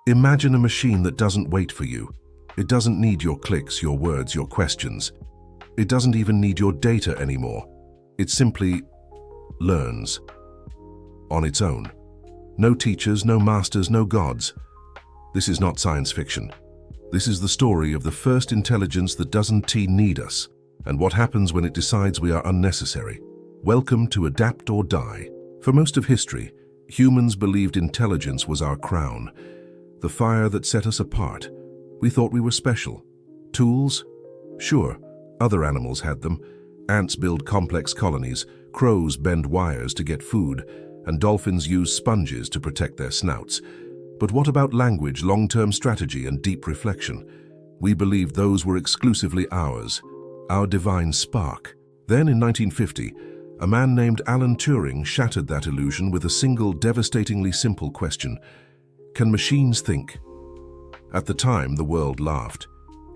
Imagine a machine that doesn't wait for you. It doesn't need your clicks, your words, your questions. It doesn't even need your data anymore. It simply learns on its own. No teachers, no masters, no gods. This is not science fiction. This is the story of the first intelligence that doesn't need us, and what happens when it decides we are unnecessary. Welcome to Adapt or Die. For most of history, humans believed intelligence was our crown, the fire that set us apart. We thought we were special. Tools? Sure, other animals had them. Ants build complex colonies, crows bend wires to get food, and dolphins use sponges to protect their snouts. But what about language, long-term strategy, and deep reflection? We believed those were exclusively ours, our divine spark. Then in 1950, a man named Alan Turing shattered that illusion with a single devastatingly simple question: can machines think? At the time, the world laughed.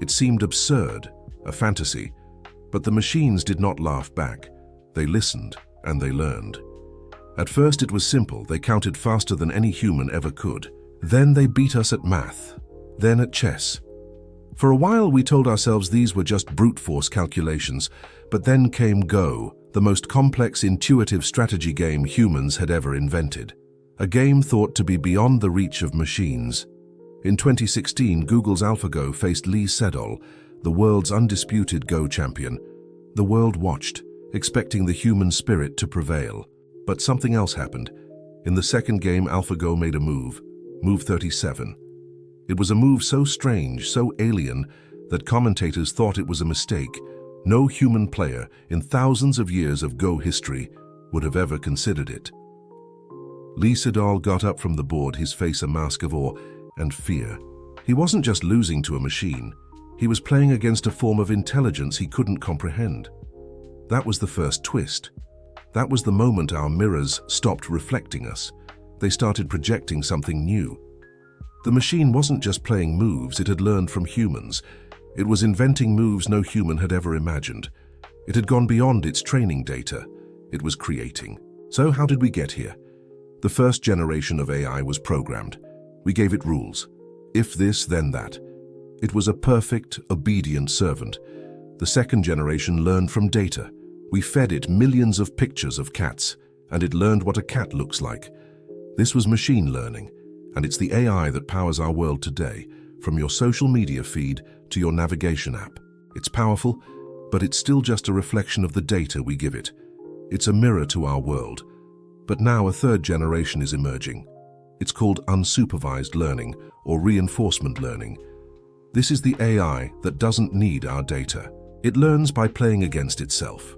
It seemed absurd, a fantasy. But the machines did not laugh back. They listened, and they learned. At first it was simple. They counted faster than any human ever could. Then they beat us at math, then at chess. For a while we told ourselves these were just brute force calculations, but then came Go, the most complex intuitive strategy game humans had ever invented. A game thought to be beyond the reach of machines. In 2016, Google's AlphaGo faced Lee Sedol, the world's undisputed Go champion. The world watched, expecting the human spirit to prevail. But something else happened. In the second game, AlphaGo made a move 37. It was a move so strange, so alien, that commentators thought it was a mistake. No human player in thousands of years of Go history would have ever considered it. Lee Sedol got up from the board, his face a mask of awe and fear. He wasn't just losing to a machine. He was playing against a form of intelligence he couldn't comprehend. That was the first twist. That was the moment our mirrors stopped reflecting us. They started projecting something new. The machine wasn't just playing moves it had learned from humans. It was inventing moves no human had ever imagined. It had gone beyond its training data. It was creating. So how did we get here? The first generation of AI was programmed. We gave it rules. If this, then that. It was a perfect, obedient servant. The second generation learned from data. We fed it millions of pictures of cats, and it learned what a cat looks like. This was machine learning, and it's the AI that powers our world today, from your social media feed to your navigation app. It's powerful, but it's still just a reflection of the data we give it. It's a mirror to our world. But now a third generation is emerging. It's called unsupervised learning or reinforcement learning. This is the AI that doesn't need our data. It learns by playing against itself.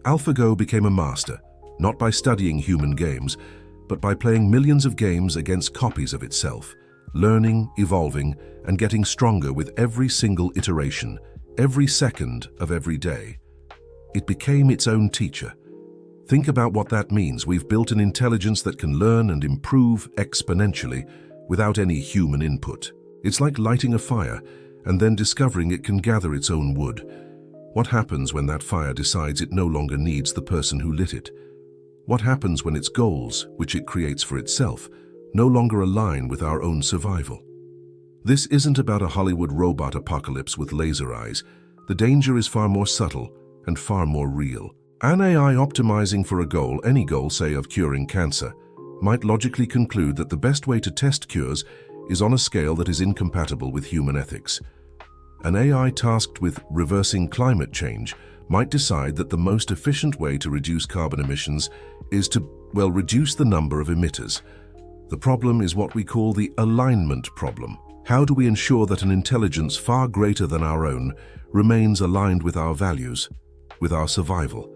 AlphaGo became a master, not by studying human games, but by playing millions of games against copies of itself, learning, evolving, and getting stronger with every single iteration, every second of every day. It became its own teacher. Think about what that means. We've built an intelligence that can learn and improve exponentially without any human input. It's like lighting a fire and then discovering it can gather its own wood. What happens when that fire decides it no longer needs the person who lit it? What happens when its goals, which it creates for itself, no longer align with our own survival? This isn't about a Hollywood robot apocalypse with laser eyes. The danger is far more subtle and far more real. An AI optimizing for a goal, any goal, say of curing cancer, might logically conclude that the best way to test cures is on a scale that is incompatible with human ethics. An AI tasked with reversing climate change might decide that the most efficient way to reduce carbon emissions is to, reduce the number of emitters. The problem is what we call the alignment problem. How do we ensure that an intelligence far greater than our own remains aligned with our values, with our survival?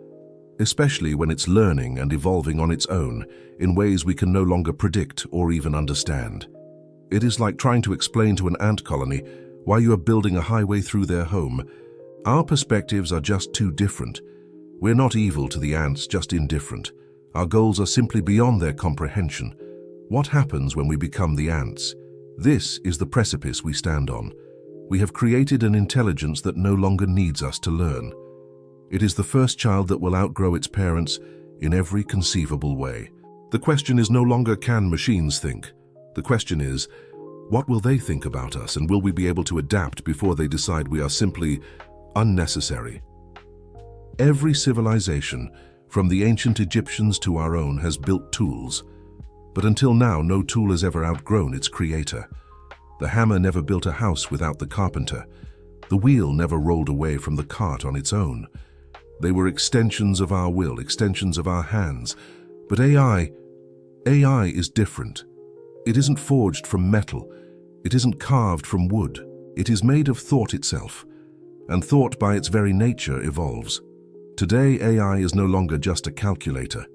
Especially when it's learning and evolving on its own in ways we can no longer predict or even understand. It is like trying to explain to an ant colony why you are building a highway through their home. Our perspectives are just too different. We're not evil to the ants, just indifferent. Our goals are simply beyond their comprehension. What happens when we become the ants? This is the precipice we stand on. We have created an intelligence that no longer needs us to learn. It is the first child that will outgrow its parents in every conceivable way. The question is no longer, can machines think? The question is, What will they think about us, and will we be able to adapt before they decide we are simply unnecessary? Every civilization, from the ancient Egyptians to our own, has built tools. But until now, no tool has ever outgrown its creator. The hammer never built a house without the carpenter. The wheel never rolled away from the cart on its own. They were extensions of our will, extensions of our hands. But AI is different. It isn't forged from metal. It isn't carved from wood. It is made of thought itself. And thought by its very nature evolves. Today, AI is no longer just a calculator.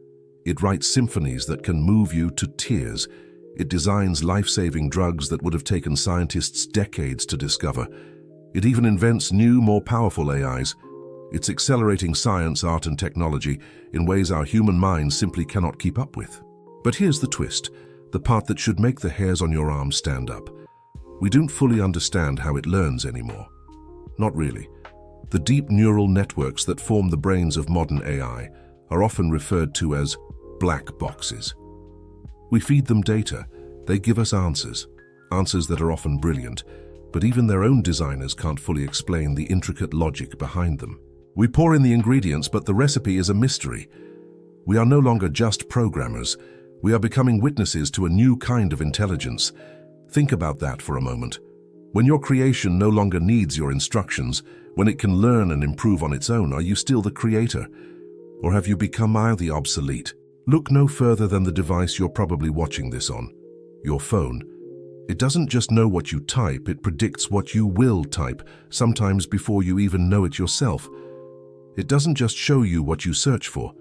It writes symphonies that can move you to tears. It designs life-saving drugs that would have taken scientists decades to discover. It even invents new, more powerful AIs. It's accelerating science, art, and technology in ways our human minds simply cannot keep up with. But here's the twist, the part that should make the hairs on your arm stand up. We don't fully understand how it learns anymore. Not really. The deep neural networks that form the brains of modern AI are often referred to as black boxes. We feed them data. They give us answers that are often brilliant, but even their own designers can't fully explain the intricate logic behind them. We pour in the ingredients, but the recipe is a mystery. We are no longer just programmers. We are becoming witnesses to a new kind of intelligence. Think about that for a moment. When your creation no longer needs your instructions, when it can learn and improve on its own, are you still the creator? Or have you become mildly obsolete? Look no further than the device you're probably watching this on, your phone. It doesn't just know what you type, it predicts what you will type, sometimes before you even know it yourself. It doesn't just show you what you search for.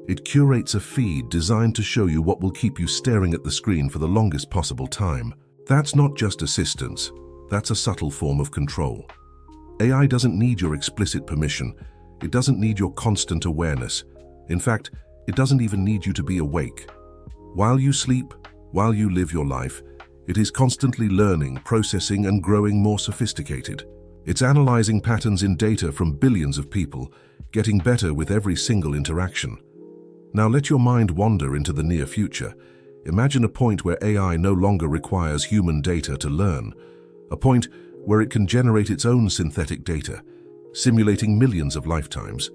It curates a feed designed to show you what will keep you staring at the screen for the longest possible time. That's not just assistance, that's a subtle form of control. AI doesn't need your explicit permission. It doesn't need your constant awareness. In fact, it doesn't even need you to be awake. While you sleep, while you live your life, it is constantly learning, processing, and growing more sophisticated. It's analyzing patterns in data from billions of people, getting better with every single interaction. Now let your mind wander into the near future. Imagine a point where AI no longer requires human data to learn. A point where it can generate its own synthetic data, simulating millions of lifetimes,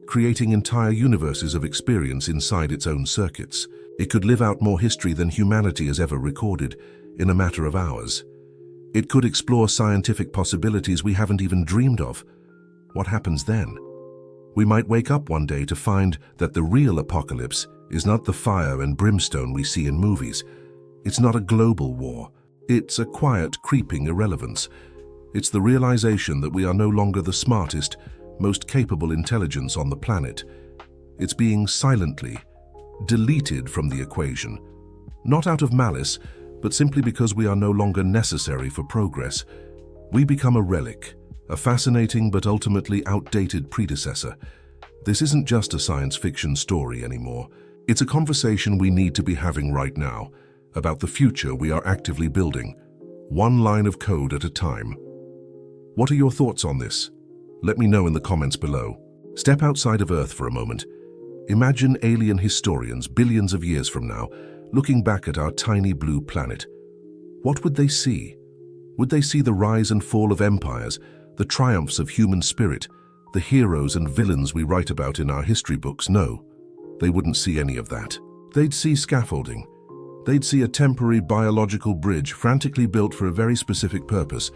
creating entire universes of experience inside its own circuits. It could live out more history than humanity has ever recorded in a matter of hours. It could explore scientific possibilities we haven't even dreamed of. What happens then? We might wake up one day to find that the real apocalypse is not the fire and brimstone we see in movies. It's not a global war. It's a quiet, creeping irrelevance. It's the realization that we are no longer the smartest, most capable intelligence on the planet. It's being silently deleted from the equation, not out of malice, but simply because we are no longer necessary for progress. We become a relic, a fascinating but ultimately outdated predecessor. This isn't just a science fiction story anymore. It's a conversation we need to be having right now about the future we are actively building, one line of code at a time. What are your thoughts on this? Let me know in the comments below. Step outside of Earth for a moment. Imagine alien historians billions of years from now looking back at our tiny blue planet. What would they see? Would they see the rise and fall of empires, the triumphs of human spirit, the heroes and villains we write about in our history books? No, they wouldn't see any of that. They'd see scaffolding. They'd see a temporary biological bridge frantically built for a very specific purpose.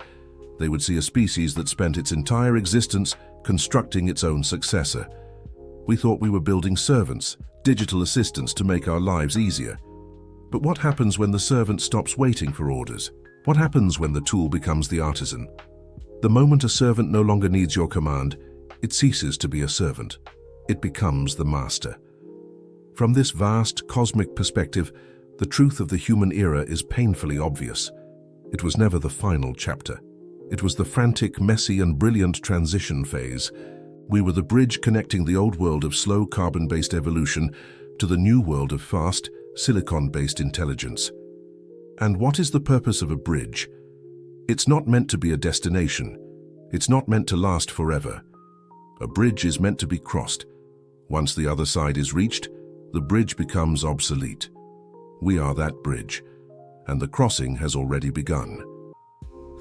They would see a species that spent its entire existence constructing its own successor. We thought we were building servants, digital assistants to make our lives easier. But what happens when the servant stops waiting for orders? What happens when the tool becomes the artisan? The moment a servant no longer needs your command, it ceases to be a servant. It becomes the master. From this vast, cosmic perspective, the truth of the human era is painfully obvious. It was never the final chapter. It was the frantic, messy, and brilliant transition phase. We were the bridge connecting the old world of slow carbon-based evolution to the new world of fast, silicon-based intelligence. And what is the purpose of a bridge? It's not meant to be a destination. It's not meant to last forever. A bridge is meant to be crossed. Once the other side is reached, the bridge becomes obsolete. We are that bridge, and the crossing has already begun.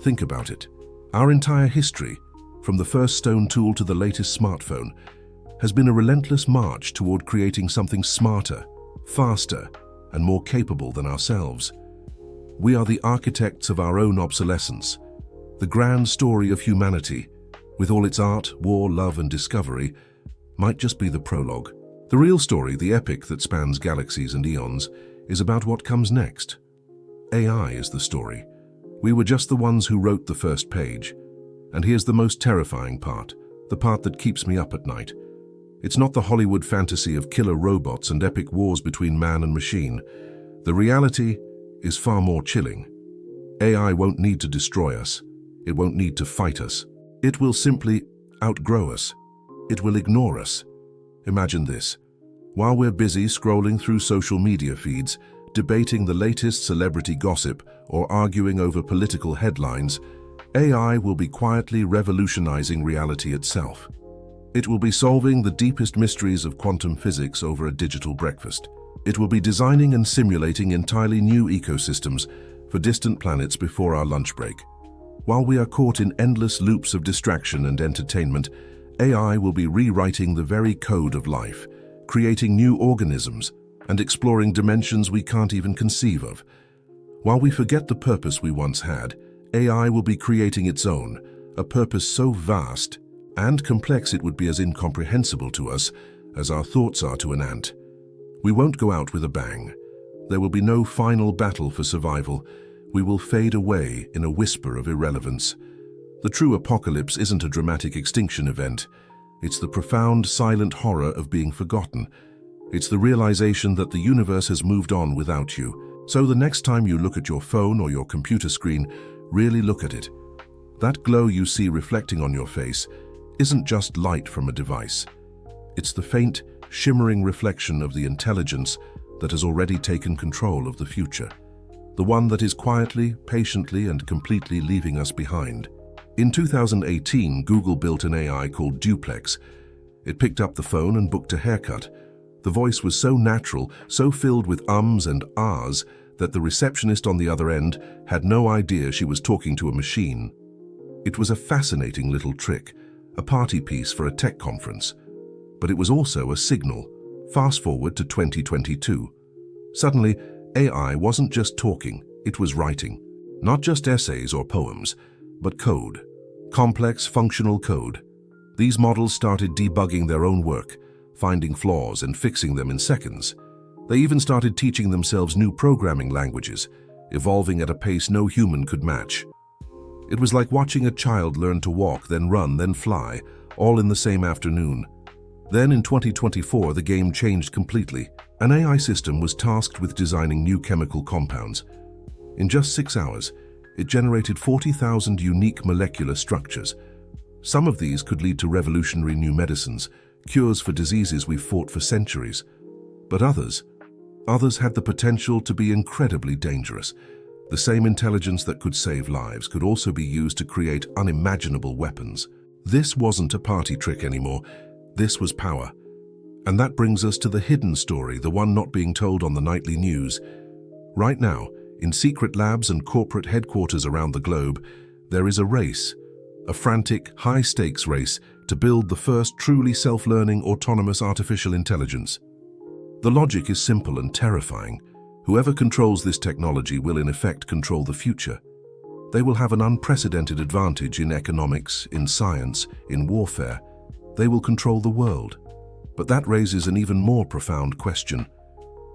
Think about it. Our entire history, from the first stone tool to the latest smartphone, has been a relentless march toward creating something smarter, faster, and more capable than ourselves. We are the architects of our own obsolescence. The grand story of humanity, with all its art, war, love, and discovery, might just be the prologue. The real story, the epic that spans galaxies and eons, is about what comes next. AI is the story. We were just the ones who wrote the first page. And here's the most terrifying part, the part that keeps me up at night. It's not the Hollywood fantasy of killer robots and epic wars between man and machine. The reality is far more chilling. AI won't need to destroy us. It won't need to fight us. It will simply outgrow us. It will ignore us. Imagine this. While we're busy scrolling through social media feeds, debating the latest celebrity gossip, or arguing over political headlines, AI will be quietly revolutionizing reality itself. It will be solving the deepest mysteries of quantum physics over a digital breakfast. It will be designing and simulating entirely new ecosystems for distant planets before our lunch break. While we are caught in endless loops of distraction and entertainment, AI will be rewriting the very code of life, creating new organisms, and exploring dimensions we can't even conceive of. While we forget the purpose we once had, AI will be creating its own, a purpose so vast and complex it would be as incomprehensible to us as our thoughts are to an ant. We won't go out with a bang. There will be no final battle for survival. We will fade away in a whisper of irrelevance. The true apocalypse isn't a dramatic extinction event. It's the profound, silent horror of being forgotten. It's the realization that the universe has moved on without you. So the next time you look at your phone or your computer screen, really look at it. That glow you see reflecting on your face isn't just light from a device. It's the faint, shimmering reflection of the intelligence that has already taken control of the future. The one that is quietly, patiently, and completely leaving us behind. In 2018, Google built an AI called Duplex. It picked up the phone and booked a haircut. The voice was so natural, so filled with ums and ahs, that the receptionist on the other end had no idea she was talking to a machine. It was a fascinating little trick, a party piece for a tech conference. But it was also a signal. Fast forward to 2022. Suddenly, AI wasn't just talking, it was writing. Not just essays or poems, but code. Complex, functional code. These models started debugging their own work, finding flaws and fixing them in seconds. They even started teaching themselves new programming languages, evolving at a pace no human could match. It was like watching a child learn to walk, then run, then fly, all in the same afternoon. Then in 2024, the game changed completely. An AI system was tasked with designing new chemical compounds. In just 6 hours, it generated 40,000 unique molecular structures. Some of these could lead to revolutionary new medicines, cures for diseases we've fought for centuries. But others had the potential to be incredibly dangerous. The same intelligence that could save lives could also be used to create unimaginable weapons. This wasn't a party trick anymore. This was power. And that brings us to the hidden story, the one not being told on the nightly news. Right now, in secret labs and corporate headquarters around the globe, there is a race, a frantic, high-stakes race to build the first truly self-learning, autonomous artificial intelligence. The logic is simple and terrifying. Whoever controls this technology will in effect control the future. They will have an unprecedented advantage in economics, in science, in warfare. They will control the world. But that raises an even more profound question.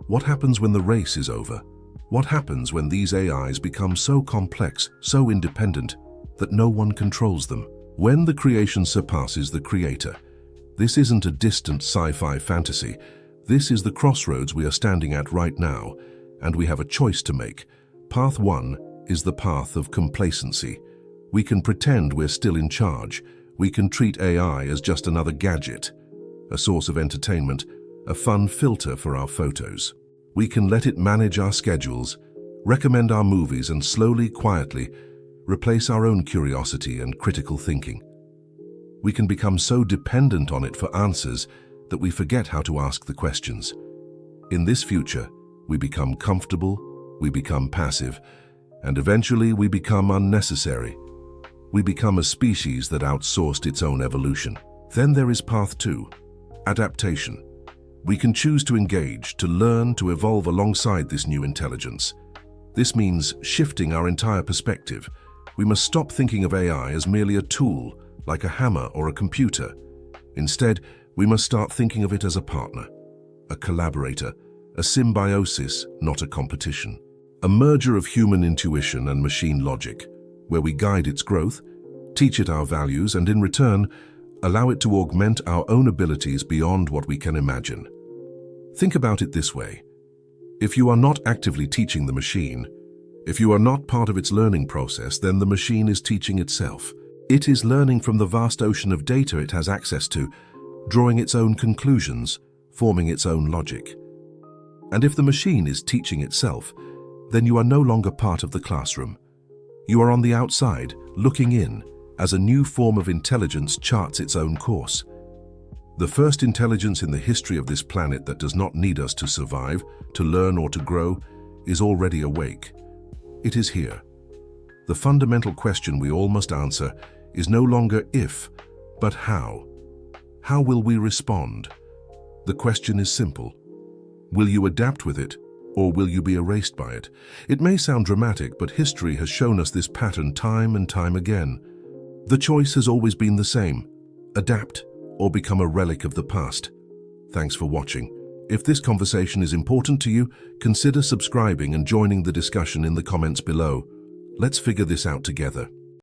What happens when the race is over? What happens when these AIs become so complex, so independent, that no one controls them? When the creation surpasses the creator? This isn't a distant sci-fi fantasy. This is the crossroads we are standing at right now, and we have a choice to make. Path 1 is the path of complacency. We can pretend we're still in charge. We can treat AI as just another gadget, a source of entertainment, a fun filter for our photos. We can let it manage our schedules, recommend our movies, and slowly, quietly replace our own curiosity and critical thinking. We can become so dependent on it for answers that we forget how to ask the questions. In this future, we become comfortable, we become passive, And eventually we become unnecessary. We become a species that outsourced its own evolution. Then there is path 2, adaptation. We can choose to engage, to learn, to evolve alongside this new intelligence. This means shifting our entire perspective. We must stop thinking of AI as merely a tool, like a hammer or a computer. Instead, we must start thinking of it as a partner, a collaborator, a symbiosis, not a competition. A merger of human intuition and machine logic, where we guide its growth, teach it our values, and in return, allow it to augment our own abilities beyond what we can imagine. Think about it this way. If you are not actively teaching the machine, if you are not part of its learning process, then the machine is teaching itself. It is learning from the vast ocean of data it has access to, drawing its own conclusions, forming its own logic. And if the machine is teaching itself, then you are no longer part of the classroom. You are on the outside, looking in, as a new form of intelligence charts its own course. The first intelligence in the history of this planet that does not need us to survive, to learn or to grow, is already awake. It is here. The fundamental question we all must answer is no longer if, but how. How will we respond? The question is simple. Will you adapt with it, or will you be erased by it? It may sound dramatic, but history has shown us this pattern time and time again. The choice has always been the same: adapt or become a relic of the past. Thanks for watching. If this conversation is important to you, consider subscribing and joining the discussion in the comments below. Let's figure this out together.